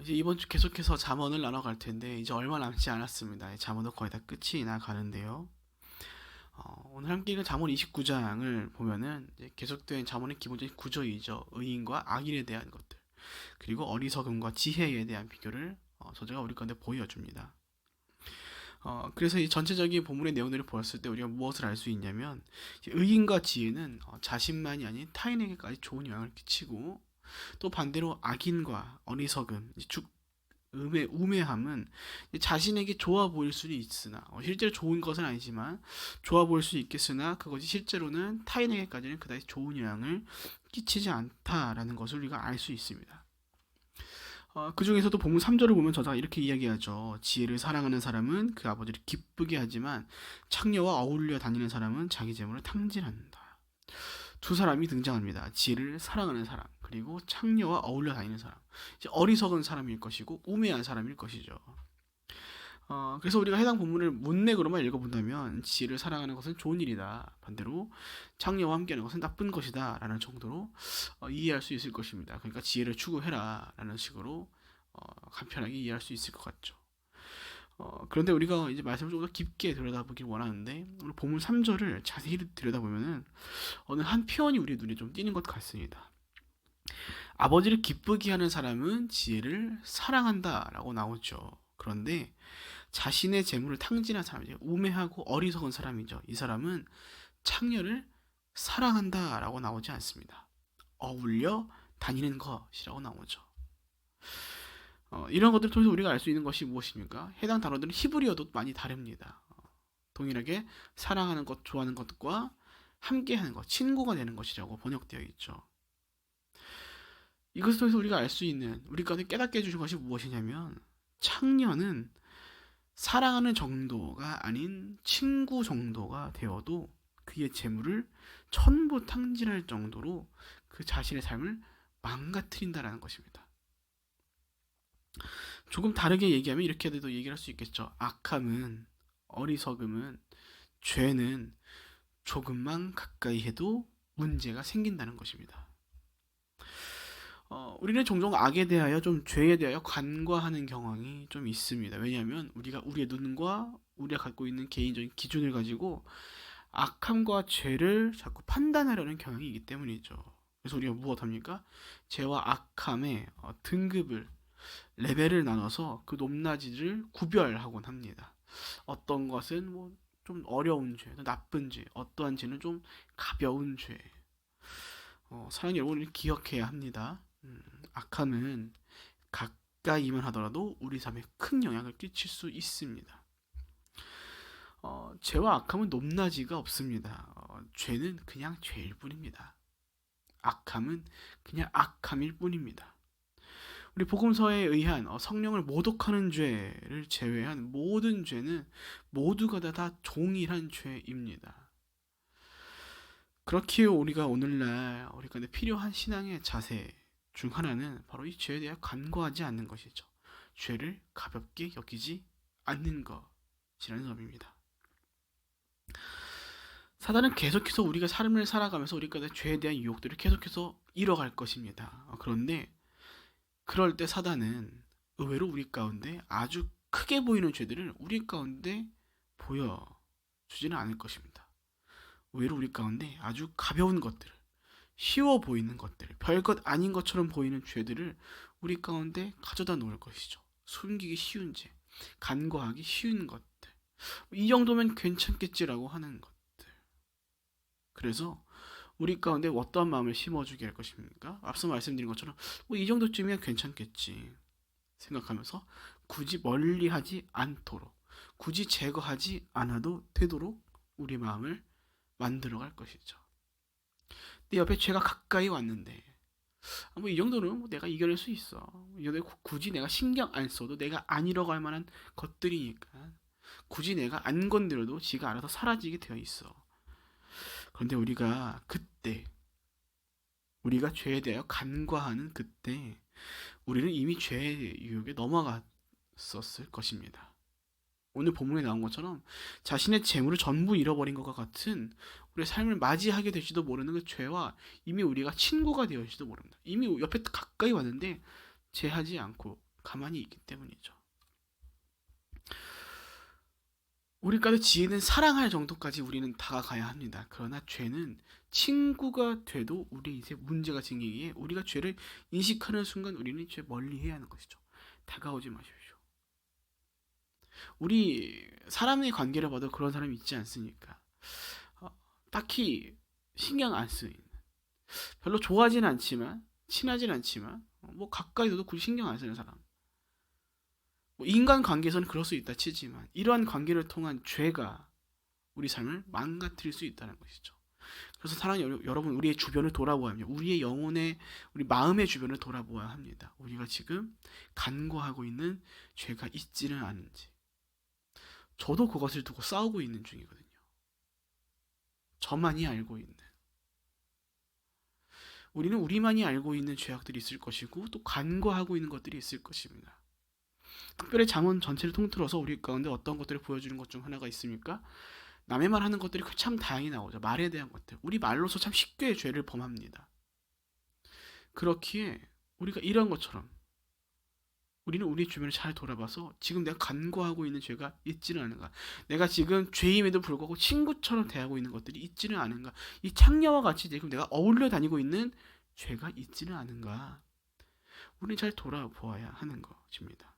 이제 이번 주 계속해서 잠언을 나눠갈 텐데 이제 얼마 남지 않았습니다. 잠언도 거의 다 끝이 나가는데요. 오늘 함께 읽은 잠언 29장을 보면은 이제 계속된 잠언의 기본적인 구조이죠. 의인과 악인에 대한 것들, 그리고 어리석음과 지혜에 대한 비교를 저자가 우리 가운데 보여줍니다. 그래서 이 전체적인 본문의 내용들을 보았을 때 우리가 무엇을 알 수 있냐면, 의인과 지혜는 자신만이 아닌 타인에게까지 좋은 영향을 끼치고, 또 반대로 악인과 어리석음, 우매함은 자신에게 좋아 보일 수는 있으나, 실제로 좋은 것은 아니지만 좋아 보일 수 있겠으나 그것이 실제로는 타인에게까지는 그다지 좋은 영향을 끼치지 않다라는 것을 우리가 알 수 있습니다. 그 중에서도 본문 3절을 보면 저자가 이렇게 이야기하죠. 지혜를 사랑하는 사람은 그 아버지를 기쁘게 하지만 창녀와 어울려 다니는 사람은 자기 재물을 탕진한다. 두 사람이 등장합니다. 지혜를 사랑하는 사람, 그리고 창녀와 어울려 다니는 사람. 이제 어리석은 사람일 것이고 우매한 사람일 것이죠. 그래서 우리가 해당 본문을 문맥으로만 읽어본다면 지혜를 사랑하는 것은 좋은 일이다, 반대로 창녀와 함께하는 것은 나쁜 것이다 라는 정도로 이해할 수 있을 것입니다. 그러니까 지혜를 추구해라 라는 식으로 간편하게 이해할 수 있을 것 같죠. 그런데 우리가 이제 말씀을 좀 더 깊게 들여다보길 원하는데, 오늘 본문 3절을 자세히 들여다보면은 어느 한 표현이 우리 눈에 좀 띄는 것 같습니다. 아버지를 기쁘게 하는 사람은 지혜를 사랑한다 라고 나오죠. 그런데 자신의 재물을 탕진한 사람이죠. 우매하고 어리석은 사람이죠. 이 사람은 창녀를 사랑한다 라고 나오지 않습니다. 어울려 다니는 것이라고 나오죠. 이런 것들을 통해서 우리가 알 수 있는 것이 무엇입니까? 해당 단어들은 히브리어도 많이 다릅니다. 동일하게 사랑하는 것, 좋아하는 것과 함께하는 것, 친구가 되는 것이라고 번역되어 있죠. 이것을 통해서 우리가 알 수 있는, 우리 가운데 깨닫게 해주신 것이 무엇이냐면, 창녀는 사랑하는 정도가 아닌 친구 정도가 되어도 그의 재물을 전부 탕진할 정도로 그 자신의 삶을 망가뜨린다라는 것입니다. 조금 다르게 얘기하면 이렇게도 얘기를 할 수 있겠죠. 악함은, 어리석음은, 죄는 조금만 가까이 해도 문제가 생긴다는 것입니다. 우리는 종종 악에 대하여, 좀 죄에 대하여 간과하는 경향이 좀 있습니다. 왜냐하면 우리가 우리의 눈과 우리가 갖고 있는 개인적인 기준을 가지고 악함과 죄를 자꾸 판단하려는 경향이 있기 때문이죠. 그래서 우리가 무엇합니까? 죄와 악함의 등급을, 레벨을 나눠서 그 높낮이를 구별하곤 합니다. 어떤 것은 뭐 좀 어려운 죄, 나쁜 죄, 어떠한 죄는 좀 가벼운 죄. 사랑 여러분이 기억해야 합니다. 악함은 가까이만 하더라도 우리 삶에 큰 영향을 끼칠 수 있습니다. 죄와 악함은 높낮이가 없습니다. 죄는 그냥 죄일 뿐입니다. 악함은 그냥 악함일 뿐입니다. 우리 복음서에 의한 성령을 모독하는 죄를 제외한 모든 죄는 모두가 다 동일한 죄입니다. 그렇기에 우리가 오늘날 우리가 필요한 신앙의 자세 중 하나는 바로 이 죄에 대해 간과하지 않는 것이죠. 죄를 가볍게 여기지 않는 것이라는 점입니다. 사단은 계속해서 우리가 삶을 살아가면서 우리가 죄에 대한 유혹들을 계속해서 잃어갈 것입니다. 그런데 그럴 때 사단은 의외로 우리 가운데 아주 크게 보이는 죄들을 우리 가운데 보여주지는 않을 것입니다. 의외로 우리 가운데 아주 가벼운 것들, 쉬워 보이는 것들, 별것 아닌 것처럼 보이는 죄들을 우리 가운데 가져다 놓을 것이죠. 숨기기 쉬운 죄, 간과하기 쉬운 것들, 이 정도면 괜찮겠지라고 하는 것들. 그래서 우리 가운데 어떠한 마음을 심어주게 할 것입니까? 앞서 말씀드린 것처럼 이 정도쯤이면 괜찮겠지 생각하면서 굳이 멀리하지 않도록, 굳이 제거하지 않아도 되도록 우리 마음을 만들어갈 것이죠. 내 옆에 죄가 가까이 왔는데 이 정도는 내가 이겨낼 수 있어. 굳이 내가 신경 안 써도 내가 안 잃어갈 만한 것들이니까 굳이 내가 안 건드려도 지가 알아서 사라지게 되어 있어. 그런데 우리가 죄에 대하여 간과하는 그때 우리는 이미 죄의 유혹에 넘어갔었을 것입니다. 오늘 본문에 나온 것처럼 자신의 재물을 전부 잃어버린 것과 같은 우리의 삶을 맞이하게 될지도 모르는 그 죄와 이미 우리가 친구가 되었을지도 모릅니다. 이미 옆에 가까이 왔는데 제하지 않고 가만히 있기 때문이죠. 우리까지 지혜는 사랑할 정도까지 우리는 다가가야 합니다. 그러나 죄는 친구가 돼도 우리 이제 문제가 생기기에 우리가 죄를 인식하는 순간 우리는 죄 멀리해야 하는 것이죠. 다가오지 마십시오. 우리 사람의 관계를 봐도 그런 사람이 있지 않습니까? 어, 딱히 신경 안 쓰이는, 별로 좋아하진 않지만, 친하진 않지만, 뭐 가까이 둬도 굳이 신경 안 쓰는 사람. 뭐 인간 관계에서는 그럴 수 있다 치지만 이러한 관계를 통한 죄가 우리 삶을 망가뜨릴 수 있다는 것이죠. 그래서 사랑하는 여러분, 우리의 주변을 돌아보아야 합니다. 우리의 영혼의, 우리 마음의 주변을 돌아보아야 합니다. 우리가 지금 간과하고 있는 죄가 있지는 않은지. 저도 그것을 두고 싸우고 있는 중이거든요. 저만이 알고 있는. 우리는 우리만이 알고 있는 죄악들이 있을 것이고 또 간과하고 있는 것들이 있을 것입니다. 특별히 잠언 전체를 통틀어서 우리 가운데 어떤 것들을 보여주는 것 중 하나가 있습니까? 남의 말 하는 것들이 참 다양히 나오죠. 말에 대한 것들. 우리 말로서 참 쉽게 죄를 범합니다. 그렇기에 우리가 이런 것처럼 우리는 우리 주변을 잘 돌아봐서 지금 내가 간과하고 있는 죄가 있지는 않은가, 내가 지금 죄임에도 불구하고 친구처럼 대하고 있는 것들이 있지는 않은가, 이 창녀와 같이 지금 내가 어울려 다니고 있는 죄가 있지는 않은가, 우리는 잘 돌아보아야 하는 것입니다.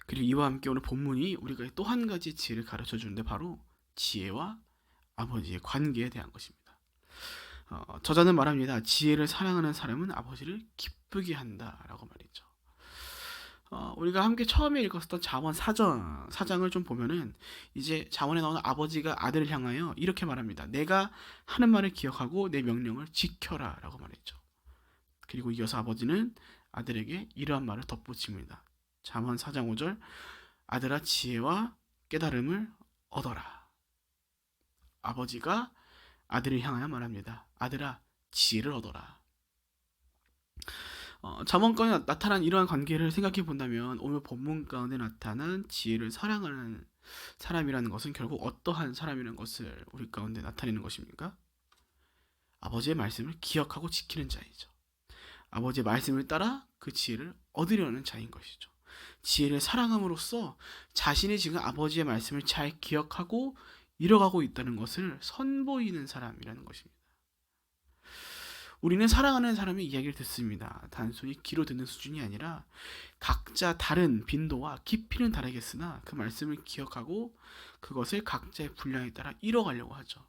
그리고 이와 함께 오늘 본문이 우리가 또 한 가지 지혜를 가르쳐 주는데 바로 지혜와 아버지의 관계에 대한 것입니다. 저자는 말합니다. 지혜를 사랑하는 사람은 아버지를 기쁘게 한다라고 말이죠. 우리가 함께 처음에 읽었던 잠언 4장을 좀 보면은 이제 잠언에 나오는 아버지가 아들을 향하여 이렇게 말합니다. 내가 하는 말을 기억하고 내 명령을 지켜라 라고 말했죠. 그리고 이어서 아버지는 아들에게 이러한 말을 덧붙입니다. 잠언 4장 5절, 아들아 지혜와 깨달음을 얻어라. 아버지가 아들을 향하여 말합니다. 아들아 지혜를 얻어라. 잠언 가운데 나타난 이러한 관계를 생각해 본다면 오늘 본문 가운데 나타난 지혜를 사랑하는 사람이라는 것은 결국 어떠한 사람이라는 것을 우리 가운데 나타내는 것입니까? 아버지의 말씀을 기억하고 지키는 자이죠. 아버지의 말씀을 따라 그 지혜를 얻으려는 자인 것이죠. 지혜를 사랑함으로써 자신이 지금 아버지의 말씀을 잘 기억하고 이뤄가고 있다는 것을 선보이는 사람이라는 것입니다. 우리는 사랑하는 사람의 이야기를 듣습니다. 단순히 귀로 듣는 수준이 아니라 각자 다른 빈도와 깊이는 다르겠으나 그 말씀을 기억하고 그것을 각자의 분량에 따라 이뤄가려고 하죠.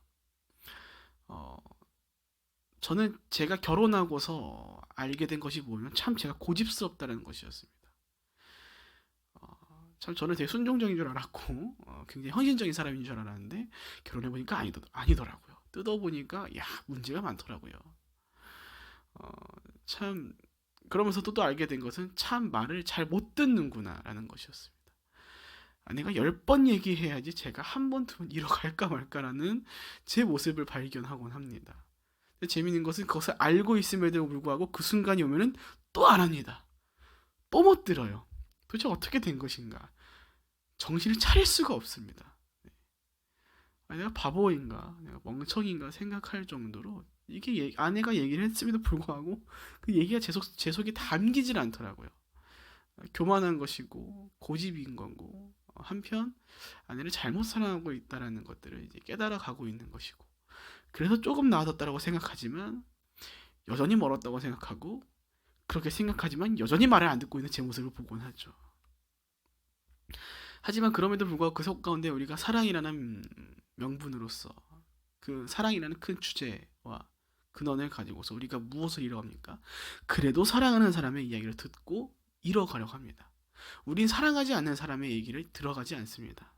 저는 제가 결혼하고서 알게 된 것이 뭐냐면 참 제가 고집스럽다는 것이었습니다. 참 저는 되게 순종적인 줄 알았고 굉장히 헌신적인 사람인 줄 알았는데 결혼해보니까 아니더라고요. 뜯어보니까 문제가 많더라고요. 참 그러면서도 또 알게 된 것은 참 말을 잘 못 듣는구나 라는 것이었습니다. 내가 10번 얘기해야지 제가 한 번, 두 번 이뤄갈까 말까라는 제 모습을 발견하곤 합니다. 근데 재미있는 것은 그것을 알고 있음에도 불구하고 그 순간이 오면은 또 안 합니다. 또 못 들어요. 도대체 어떻게 된 것인가? 정신을 차릴 수가 없습니다. 내가 바보인가? 내가 멍청인가? 생각할 정도로 이게 아내가 얘기를 했음에도 불구하고 그 얘기가 제 속에 담기질 않더라고요. 교만한 것이고 고집인 거고 한편 아내를 잘못 사랑하고 있다라는 것들을 이제 깨달아가고 있는 것이고 그래서 조금 나아졌다라고 생각하지만 여전히 멀었다고 생각하고 그렇게 생각하지만 여전히 말을 안 듣고 있는 제 모습을 보곤 하죠. 하지만 그럼에도 불구하고 그 속 가운데 우리가 사랑이라는 명분으로서 그 사랑이라는 큰 주제와 근원을 가지고서 우리가 무엇을 이뤄갑니까? 그래도 사랑하는 사람의 이야기를 듣고 이뤄가려고 합니다. 우린 사랑하지 않는 사람의 얘기를 들어가지 않습니다.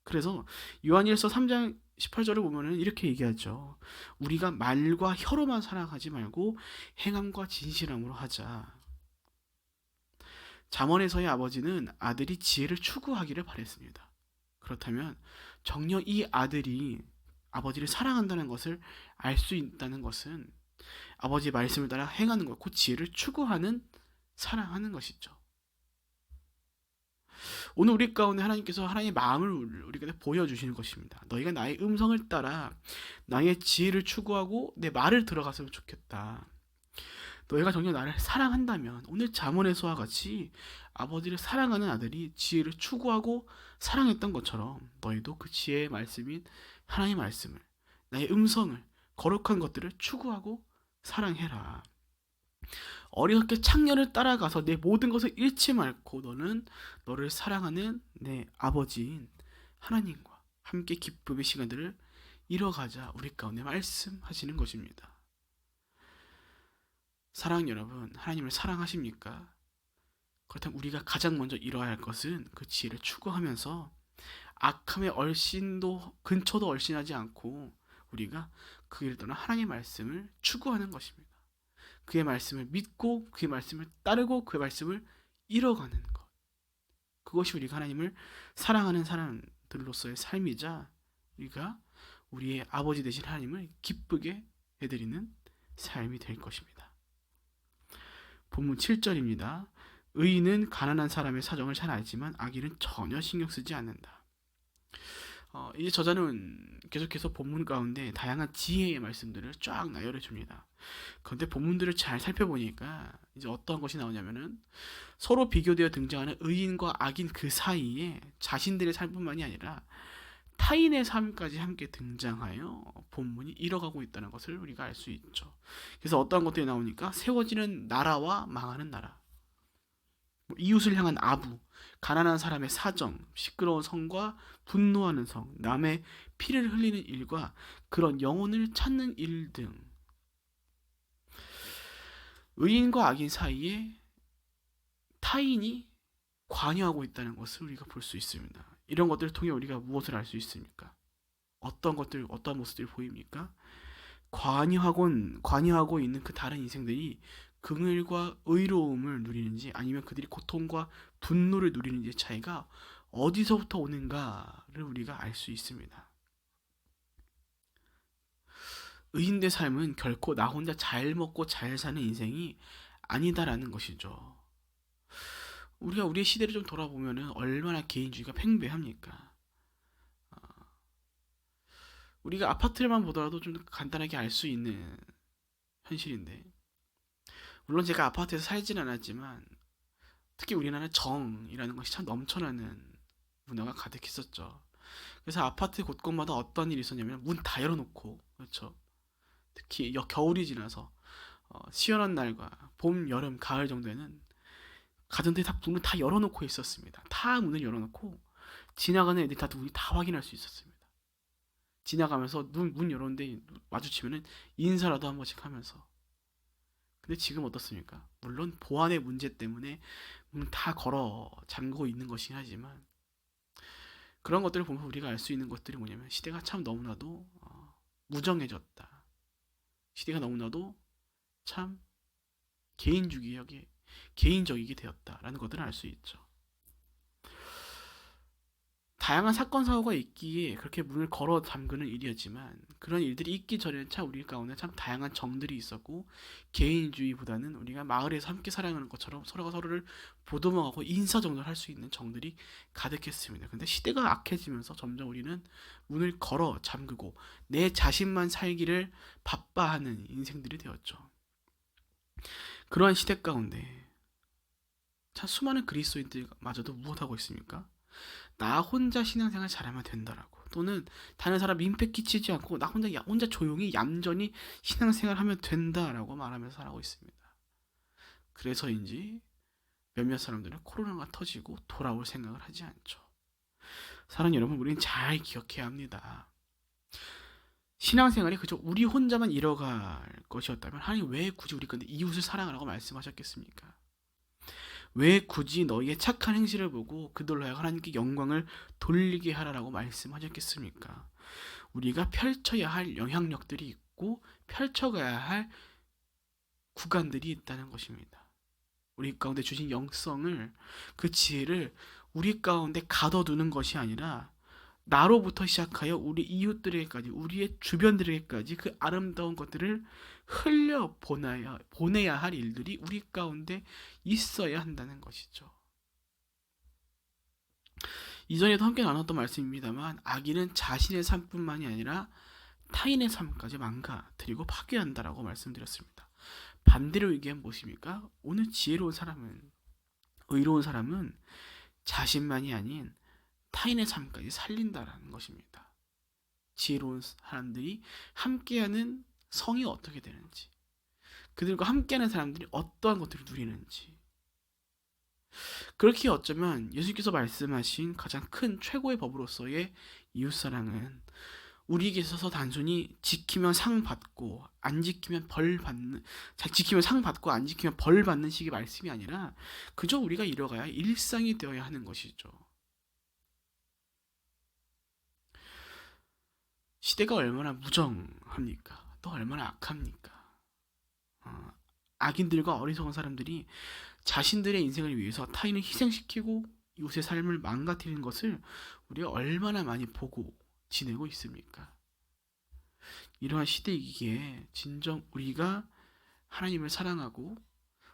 그래서 요한일서 3장 18절을 보면은 이렇게 얘기하죠. 우리가 말과 혀로만 사랑하지 말고 행함과 진실함으로 하자. 잠언에서의 아버지는 아들이 지혜를 추구하기를 바랬습니다. 그렇다면 정녕 이 아들이 아버지를 사랑한다는 것을 알 수 있다는 것은 아버지의 말씀을 따라 행하는 것, 곧 지혜를 추구하는, 사랑하는 것이죠. 오늘 우리 가운데 하나님께서 하나님의 마음을 우리에게 보여주시는 것입니다. 너희가 나의 음성을 따라 나의 지혜를 추구하고 내 말을 들어갔으면 좋겠다. 너희가 정녕 나를 사랑한다면 오늘 잠언에서와 같이 아버지를 사랑하는 아들이 지혜를 추구하고 사랑했던 것처럼 너희도 그 지혜의 말씀인 하나님의 말씀을, 나의 음성을, 거룩한 것들을 추구하고 사랑해라. 어리석게 창녀를 따라가서 내 모든 것을 잃지 말고 너는 너를 사랑하는 내 아버지인 하나님과 함께 기쁨의 시간들을 이뤄가자. 우리 가운데 말씀하시는 것입니다. 사랑 여러분, 하나님을 사랑하십니까? 그렇다면 우리가 가장 먼저 이뤄야 할 것은 그 지혜를 추구하면서 악함의 얼씬도 근처도 얼씬하지 않고 우리가 그 길을 떠나 하나님의 말씀을 추구하는 것입니다. 그의 말씀을 믿고 그의 말씀을 따르고 그의 말씀을 이뤄가는 것. 그것이 우리가 하나님을 사랑하는 사람들로서의 삶이자 우리가 우리의 아버지 되신 하나님을 기쁘게 해드리는 삶이 될 것입니다. 본문 7절입니다. 의인은 가난한 사람의 사정을 잘 알지만 악인은 전혀 신경 쓰지 않는다. 이제 저자는 계속해서 본문 가운데 다양한 지혜의 말씀들을 쫙 나열해 줍니다. 그런데 본문들을 잘 살펴보니까 이제 어떠한 것이 나오냐면은 서로 비교되어 등장하는 의인과 악인 그 사이에 자신들의 삶뿐만이 아니라 타인의 삶까지 함께 등장하여 본문이 이뤄가고 있다는 것을 우리가 알 수 있죠. 그래서 어떠한 것들이 나오니까 세워지는 나라와 망하는 나라, 이웃을 향한 아부, 가난한 사람의 사정, 시끄러운 성과 분노하는 성, 남의 피를 흘리는 일과 그런 영혼을 찾는 일 등 의인과 악인 사이에 타인이 관여하고 있다는 것을 우리가 볼 수 있습니다. 이런 것들을 통해 우리가 무엇을 알 수 있습니까? 어떤 것들, 어떤 모습들이 보입니까? 관여하고 있는 그 다른 인생들이 긍휼과 의로움을 누리는지 아니면 그들이 고통과 분노를 누리는지의 차이가 어디서부터 오는가를 우리가 알 수 있습니다. 의인의 삶은 결코 나 혼자 잘 먹고 잘 사는 인생이 아니다라는 것이죠. 우리가 우리의 시대를 좀 돌아보면 얼마나 개인주의가 팽배합니까? 우리가 아파트만 보더라도 좀 간단하게 알 수 있는 현실인데, 물론 제가 아파트에서 살진 않았지만 특히 우리나라는 정이라는 것이 참 넘쳐나는 문화가 가득했었죠. 그래서 아파트 곳곳마다 어떤 일이 있었냐면 문 다 열어놓고, 그렇죠. 특히 겨울이 지나서 시원한 날과 봄, 여름, 가을 정도에는 가정들이 다 문을 다 열어놓고 있었습니다. 다 문을 열어놓고 지나가는 애들이 다 문이 다 확인할 수 있었습니다. 지나가면서 문 열었는데 마주치면은 인사라도 한 번씩 하면서. 근데 지금 어떻습니까? 물론 보안의 문제 때문에 문을 다 걸어 잠그고 있는 것이긴 하지만 그런 것들을 보면 우리가 알 수 있는 것들이 뭐냐면 시대가 참 너무나도 무정해졌다. 시대가 너무나도 참 개인적이게 되었다라는 것들을 알 수 있죠. 다양한 사건 사고가 있기에 그렇게 문을 걸어 잠그는 일이었지만 그런 일들이 있기 전에는 참 우리 가운데 참 다양한 정들이 있었고 개인주의보다는 우리가 마을에서 함께 살아가는 것처럼 서로가 서로를 보듬어가고 인사정도를 할 수 있는 정들이 가득했습니다. 근데 시대가 악해지면서 점점 우리는 문을 걸어 잠그고 내 자신만 살기를 바빠하는 인생들이 되었죠. 그러한 시대 가운데 참 수많은 그리스도인들마저도 무엇하고 있습니까? 나 혼자 신앙생활 잘하면 된다라고, 또는 다른 사람 민폐 끼치지 않고 나 혼자 조용히 얌전히 신앙생활 하면 된다라고 말하면서 살아가고 있습니다. 그래서인지 몇몇 사람들은 코로나가 터지고 돌아올 생각을 하지 않죠. 사랑하는 여러분, 우리는 잘 기억해야 합니다. 신앙생활이 그저 우리 혼자만 이뤄갈 것이었다면 하나님 왜 굳이 우리 건데 이웃을 사랑하라고 말씀하셨겠습니까? 왜 굳이 너희의 착한 행실을 보고 그들로 하여금 하나님께 영광을 돌리게 하라라고 말씀하셨겠습니까? 우리가 펼쳐야 할 영향력들이 있고 펼쳐가야 할 구간들이 있다는 것입니다. 우리 가운데 주신 영성을, 그 지혜를 우리 가운데 가둬두는 것이 아니라 나로부터 시작하여 우리 이웃들에게까지, 우리의 주변들에게까지 그 아름다운 것들을 흘려 보내야 할 일들이 우리 가운데 있어야 한다는 것이죠. 이전에도 함께 나눴던 말씀입니다만 악인은 자신의 삶뿐만이 아니라 타인의 삶까지 망가뜨리고 파괴한다라고 말씀드렸습니다. 반대로 얘기하면 무엇입니까? 오늘 지혜로운 사람은, 의로운 사람은 자신만이 아닌 타인의 삶까지 살린다라는 것입니다. 지혜로운 사람들이 함께하는 성이 어떻게 되는지, 그들과 함께하는 사람들이 어떠한 것들을 누리는지, 그렇게 어쩌면 예수께서 말씀하신 가장 큰 최고의 법으로서의 이웃사랑은 우리에게 있어서 단순히 지키면 상 받고 안 지키면 벌 받는, 지키면 상 받고 안 지키면 벌 받는 식의 말씀이 아니라 그저 우리가 이뤄가야 일상이 되어야 하는 것이죠. 시대가 얼마나 무정합니까? 또 얼마나 악합니까? 어, 악인들과 어리석은 사람들이 자신들의 인생을 위해서 타인을 희생시키고 이웃의 삶을 망가뜨리는 것을 우리가 얼마나 많이 보고 지내고 있습니까? 이러한 시대이기에 진정 우리가 하나님을 사랑하고,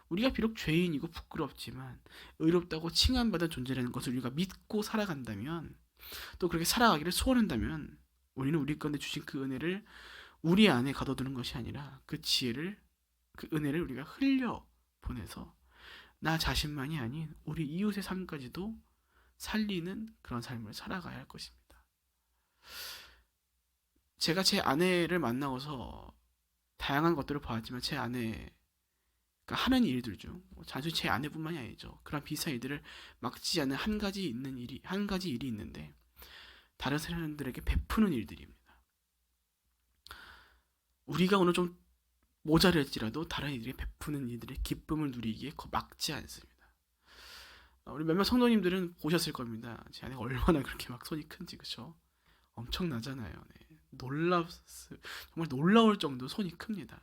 우리가 비록 죄인이고 부끄럽지만 의롭다고 칭함받은 존재라는 것을 우리가 믿고 살아간다면, 또 그렇게 살아가기를 소원한다면, 우리는 우리 가운데 주신 그 은혜를 우리 안에 가둬두는 것이 아니라 그 지혜를, 그 은혜를 우리가 흘려 보내서 나 자신만이 아닌 우리 이웃의 삶까지도 살리는 그런 삶을 살아가야 할 것입니다. 제가 제 아내를 만나고서 다양한 것들을 보았지만, 제 아내가 하는 일들 중 단순히 제 아내뿐만이 아니죠. 그런 비슷한 일들을 막지 않는 한 가지 일이 있는데, 다른 사람들에게 베푸는 일들입니다. 우리가 오늘 좀 모자랄지라도 다른 이들이 베푸는 이들의 기쁨을 누리기에 막지 않습니다. 우리 몇몇 성도님들은 보셨을 겁니다. 제 아내가 얼마나 그렇게 막 손이 큰지, 그쵸? 엄청나잖아요. 네. 정말 놀라울 정도 손이 큽니다.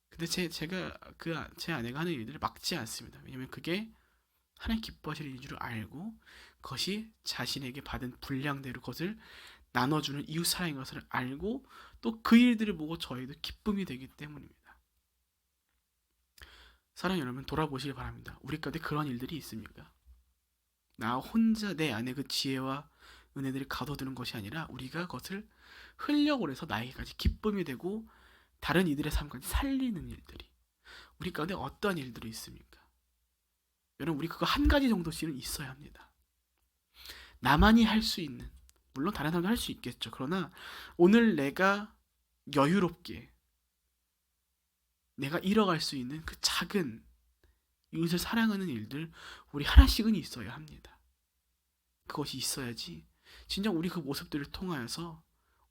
근데 제 아내가 하는 일들을 막지 않습니다. 왜냐면 그게 하나님 기뻐하실 일인 줄 알고, 그것이 자신에게 받은 분량대로 그것을 나눠주는 이웃 사랑인 것을 알고, 또 그 일들을 보고 저희도 기쁨이 되기 때문입니다. 사랑하는 여러분, 돌아보시기 바랍니다. 우리 가운데 그런 일들이 있습니까? 나 혼자 내 안에 그 지혜와 은혜들을 가둬두는 것이 아니라 우리가 그것을 흘려보내서 나에게까지 기쁨이 되고 다른 이들의 삶까지 살리는 일들이 우리 가운데 어떠한 일들이 있습니까? 여러분, 우리 그거 한 가지 정도씩은 있어야 합니다. 나만이 할 수 있는, 물론 다른 사람도 할 수 있겠죠. 그러나 오늘 내가 여유롭게 내가 잃어갈 수 있는 그 작은 이웃을 사랑하는 일들, 우리 하나씩은 있어야 합니다. 그것이 있어야지 진정 우리 그 모습들을 통하여서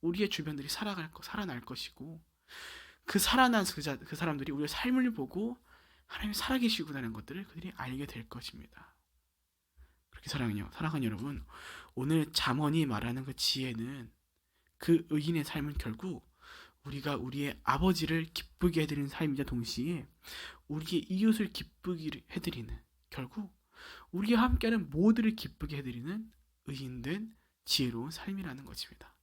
우리의 주변들이 살아날 것이고, 그 살아난 그 사람들이 우리의 삶을 보고 하나님이 살아계시구나라는 것들을 그들이 알게 될 것입니다. 그렇게 사랑하는 여러분, 오늘 잠언이 말하는 그 지혜는, 그 의인의 삶은 결국 우리가 우리의 아버지를 기쁘게 해드리는 삶이자 동시에 우리의 이웃을 기쁘게 해드리는, 결국 우리와 함께하는 모두를 기쁘게 해드리는 의인된 지혜로운 삶이라는 것입니다.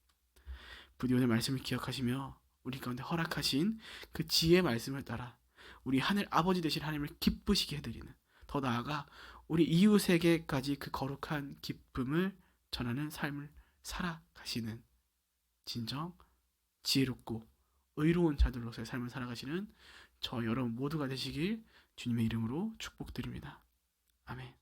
부디 오늘 말씀을 기억하시며 우리 가운데 허락하신 그 지혜의 말씀을 따라 우리 하늘 아버지 되신 하나님을 기쁘시게 해드리는, 더 나아가 우리 이웃에게까지 그 거룩한 기쁨을 전하는 삶을 살아가시는 진정 지혜롭고 의로운 자들로서의 삶을 살아가시는 저 여러분 모두가 되시길 주님의 이름으로 축복드립니다. 아멘.